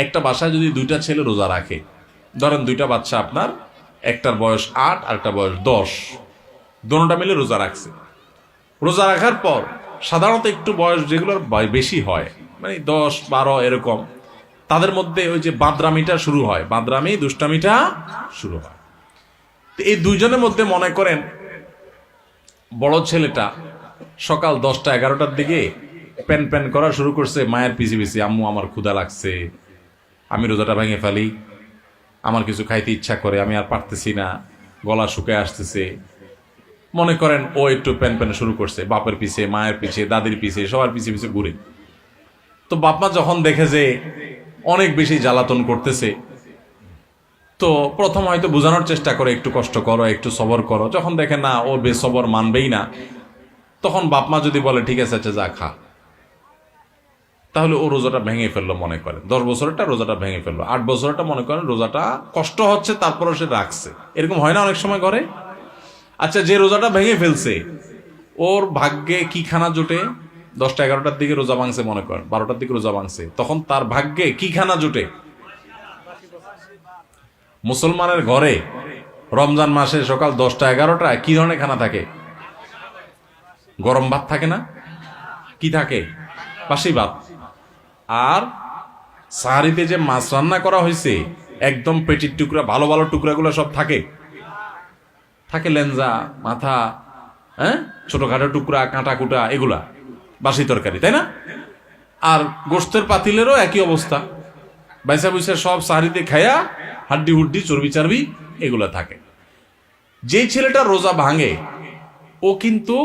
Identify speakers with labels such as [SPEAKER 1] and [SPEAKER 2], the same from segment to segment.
[SPEAKER 1] একটা বাসায় যদি দুইটা ছেলে রোজা রাখে, ধরেন দুইটা বাচ্চা আপনার, একটার বয়স 8 আর একটা বয়স 10, দোনোটা মিলে রোজা রাখছে। রোজা রাখার পর সাধারণত একটু বয়স যেগুলোর বেশি হয়, মানে 10-12 এরকম, তাদের মধ্যে ওই যে বাদরামিটা শুরু হয়, বাদরামি দুষ্টামিটা শুরু হয়। এই দুইজনের মধ্যে মনে করেন বড় ছেলেটা সকাল 10টা-11টার দিকে প্যান প্যান করা শুরু করছে মায়ের পিছে পিছে, আম্মু আমার ক্ষুধা লাগছে, আমি রোজাটা ভেঙে ফেলি, আমার কিছু খাইতে ইচ্ছা করে, আমি আর পারতেছি না, গলা শুকিয়ে আসতেছে। মনে করেন ও একটু প্যান প্যান শুরু করছে, বাপের পিছে, মায়ের পিছে, দাদির পিছে, সবার পিছে পিছে ঘুরে। তো বাপমা যখন দেখে যে অনেক বেশি জ্বালাতন করতেছে, তো প্রথম হয়তো বোঝানোর চেষ্টা করে, একটু কষ্ট করো, একটু সবর করো। যখন দেখে না ও বেসবর মানবেই না, তখন বাপমা যদি বলে ঠিক আছে আচ্ছা যা খা, তাহলে ও রোজাটা ভেঙে ফেললো। মনে করেন 10 বছরটা রোজাটা ভেঙে ফেললো, 8 বছরটা মনে করেন রোজাটা কষ্ট হচ্ছে তারপরও সে রাখছে। এরকম হয় না অনেক সময় ঘরে? আচ্ছা, যে রোজাটা ভেঙে ফেলছে ওর ভাগ্যে কি খানা জোটে? 10টা-11টার দিকে রোজা ভাঙছে, মনে করেন 12টার দিকে রোজা ভাঙছে, তখন তার ভাগ্যে কি খানা জোটে? মুসলমানের ঘরে রমজান মাসে সকাল 10টা-11টা কি ধরনের খানা থাকে? গরম ভাত থাকে না? কি থাকে? বাসি ভাত। আর সাহারিতে যে মাছ রান্না করা হয়েছে, একদম পেটির টুকরা, ভালো ভালো টুকরাগুলো সব থাকে, থাকে লেঞ্জা, মাথা, হ্যাঁ, ছোটখাটো টুকরা, কাঁটা কুটা, এগুলা বাসি তরকারি, তাই না? আর গোশতের পাতিলেরও একই অবস্থা, বাইসা বুইসা সব সাহারিতে খায়া হাড্ডি হুড্ডি, চর্বি চারবি এগুলা থাকে। যেই ছেলেটা রোজা ভাঙে ও কিন্তু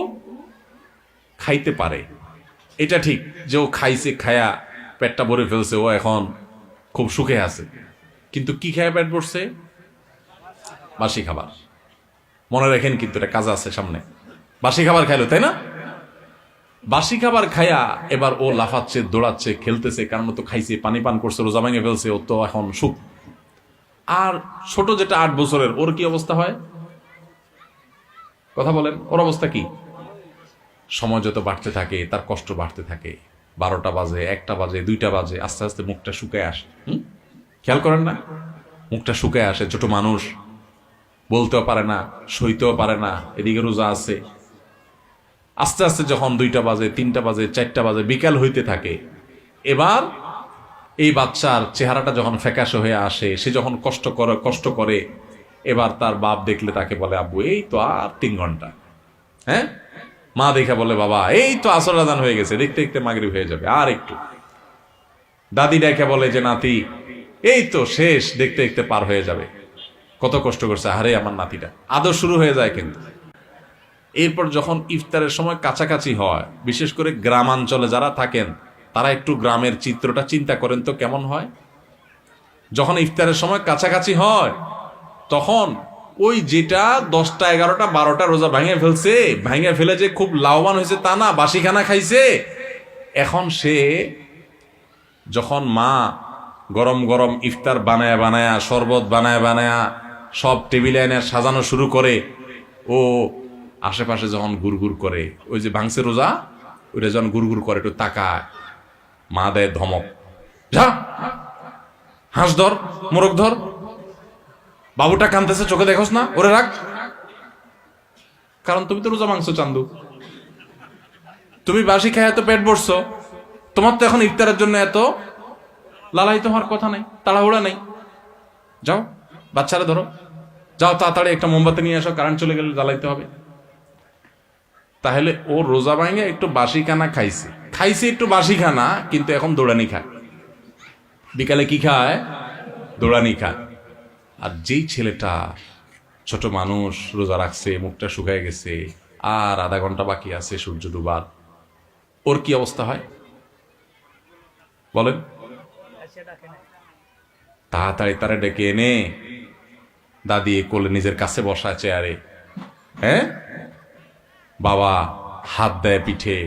[SPEAKER 1] খাইতে পারে, এটা ঠিক যে ও খাইছে, খায়া পেটটা ভরে ফেলছে, ও এখন খুব সুখে আছে। কিন্তু কি খায়া পেট ভরছে? বাসি খাবার। মনে রাখেন কিন্তু এটা কাজ আছে সামনে। বাসি খাবার খাইলো, তাই না? বাসি খাবার খায়া এবার ও লাফাচ্ছে, দৌড়াচ্ছে, খেলতেছে, কারণ তো খাইছে, পানি পান করছে, রোজা ভেঙে ফেলছে, ও তো এখন সুখ। আর ছোট যেটা 8 বছরের, ওর কি অবস্থা হয়? কথা বলেন, ওর অবস্থা কি? সময় যত বাড়তে থাকে তার কষ্ট বাড়তে থাকে। 12টা বাজে, 1টা বাজে, 2টা বাজে, আস্তে আস্তে মুখটা শুকায় আসে। খেয়াল করেন না? মুখটা শুকায় আসে, ছোট মানুষ, বলতেও পারে না, সইতেও পারে না, এদিকে রোজা আছে। আস্তে আস্তে যখন 2টা বাজে, 3টা বাজে, 4টা বাজে, বিকাল হইতে থাকে, এবার এই বাচ্চার চেহারাটা যখন ফ্যাকাশে হয়ে আসে, সে যখন কষ্ট করে, এবার তার বাপ দেখলে তাকে বলে আব্বু এই তো আর 3 ঘন্টা, হ্যাঁ। মা দেখে বলে বাবা এই তো আসর আজান হয়ে গেছে, দেখতে দেখতে মাগরিব হয়ে যাবে, আর একটু। দাদি দেখে বলে যে নাতি এই তো শেষ, দেখতে দেখতে পার হয়ে যাবে। কত কষ্ট করছে, আরে আমার নাতিটা। আদর শুরু হয়ে যায়। কিন্তু এরপর যখন ইফতারের সময় কাছাকাছি হয়, বিশেষ করে গ্রামাঞ্চলে যারা থাকেন তারা একটু গ্রামের চিত্রটা চিন্তা করেন তো কেমন হয়। যখন ইফতারের সময় কাছাকাছি হয়, তখন ওই যেটা 10টা-11টা-12টা রোজা ভেঙে ফেলছে, ভেঙে ফেলে যে খুব লাভবান হয়েছে তা না, বাসি খানা খাইছে। এখন সে যখন মা গরম গরম ইফতার বানায়া বানায়া, শরবত বানায়া বানায়া সব টেবিলে এনে সাজানো শুরু করে, ও আশেপাশে যখন গুড়গুড় করে, ওই যে ভাঙছে রোজা, ওইটা যখন গুড়গুড় করে একটু তাকায়, মা দেয় ধমক, যা হাঁস ধর, মোরগ ধর, বাবুটা কাঁদতেছে, চোখে দেখোস না, ওরে রাখ। কারণ তুমি তো রোজা মাংস চান্দু, তুমি বাসি খায় এত পেট ভরছো, তোমার তো এখন ইফতারের জন্য এত লালায়িত হওয়ার কথা নেই, তাড়াহুড়া নেই। যাও বাচ্চারা ধরো, যাও তাড়াতাড়ি একটা মোমবাতি নিয়ে আসো, কারেন্ট চলে গেলে জ্বালাইতে হবে। তাহলে ও রোজা ভাঙে একটু বাসি খানা খাইছে, একটু বাসি খানা, কিন্তু এখন দৌড়ানি খায়। বিকালে কি খায়? দৌড়ানি খায়। আর যেই ছেলেটা ছোট মানুষ রোজা রাখছে, মুখটা শুকায় গেছে, আর আধা ঘন্টা বাকি আছে সূর্য ডুবার, ওর কি অবস্থা হয় বলেন? তাড়াতাড়ি তারা ডেকে এনে দাদি কোলে নিজের কাছে বসা চেয়ারে, হ্যাঁ, বাবা হাত দেয় পিঠে,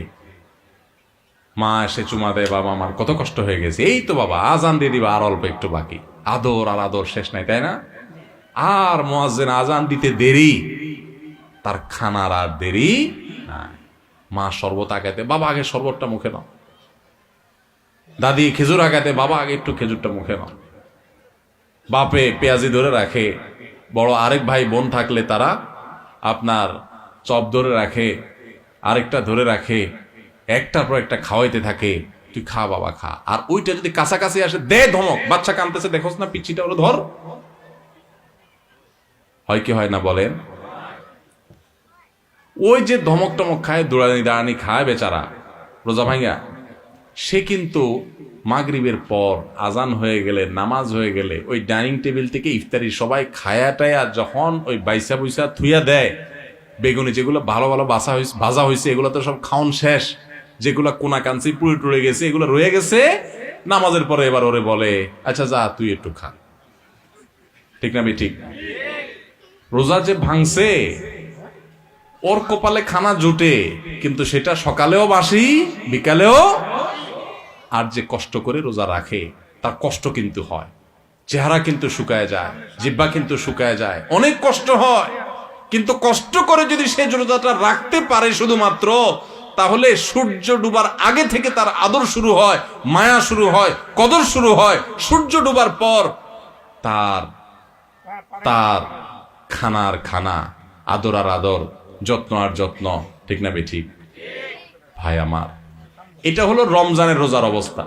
[SPEAKER 1] মা এসে চুমা দেয়, বাবা আমার কত কষ্ট হয়ে গেছে, এই তো বাবা আজান দিয়ে দিবা, আর অল্প একটু বাকি। আদর আর আদর শেষ নাই, তাই না? আর মুয়াজ্জিন আজান দিতে দেরি, তার খানার আর দেরি না। মা শরবত আগাইতে, বাবা আগে শরবতটা মুখে নাও। দাদি খেজুর আগাতে, বাবা আগে একটু খেজুরটা মুখে নাও। বাপে পেঁয়াজি ধরে রাখে, বড় আরেক ভাই বোন থাকলে তারা আপনার চপ ধরে রাখে, আরেকটা ধরে রাখে, একটার পর একটা খাওয়াইতে থাকে, তুই খা বাবা খা। আর ওইটা যদি কাছাকাছি আসে দে ধমক, বাচ্চা কানতেছে দেখোস না পিচ্ছিটা, ওরা ধর। হয় কি হয় না বলেন? ওই যে ধমক টমক খায়, দৌড়ানি দাঁড়ানি খায় বেচারা রোজা ভাঙ্গা, সে কিন্তু মাগরিবের পর আজান হয়ে গেলে, নামাজ হয়ে গেলে ওই ডাইনিং টেবিল থেকে ইফতারি সবাই খায়া টায়া যখন ওই বাইসা বুইসা থুইয়া দেয়, বেগুনি যেগুলো ভালো ভালো ভাজা হয়েছে এগুলো তো সব খাওন শেষ, যেগুলো কোনা কাঞ্চি পুড়ে টুড়ে গেছে এগুলো রয়ে গেছে, নামাজের পরে এবার ওরে বলে আচ্ছা যা তুই একটু খা। ঠিক না ঠিক? রোজা যে ভাঙছে ওর কপালে খানা জুটে, কিন্তু সেটা সকালেও বাসি বিকালেও। আর যে কষ্ট করে রোজা রাখে তার কষ্ট কিন্তু হয়, চেহারা কিন্তু শুকায় যায়, জিহ্বা কিন্তু শুকায় যায়, অনেক কষ্ট হয়। কিন্তু কষ্ট করে যদি সে রোজাটা রাখতে পারে শুধুমাত্র, তাহলে সূর্য ডুবার আগে থেকে তার আদর শুরু হয়, মায়া শুরু হয়, কদর শুরু হয়। সূর্য ডুবার পর তার তার খানার খানা, আদর আর আদর, যত্ন আর যত্ন। ঠিক না ঠিক? ভাই আমার, এটা হলো রমজানের রোজার অবস্থা।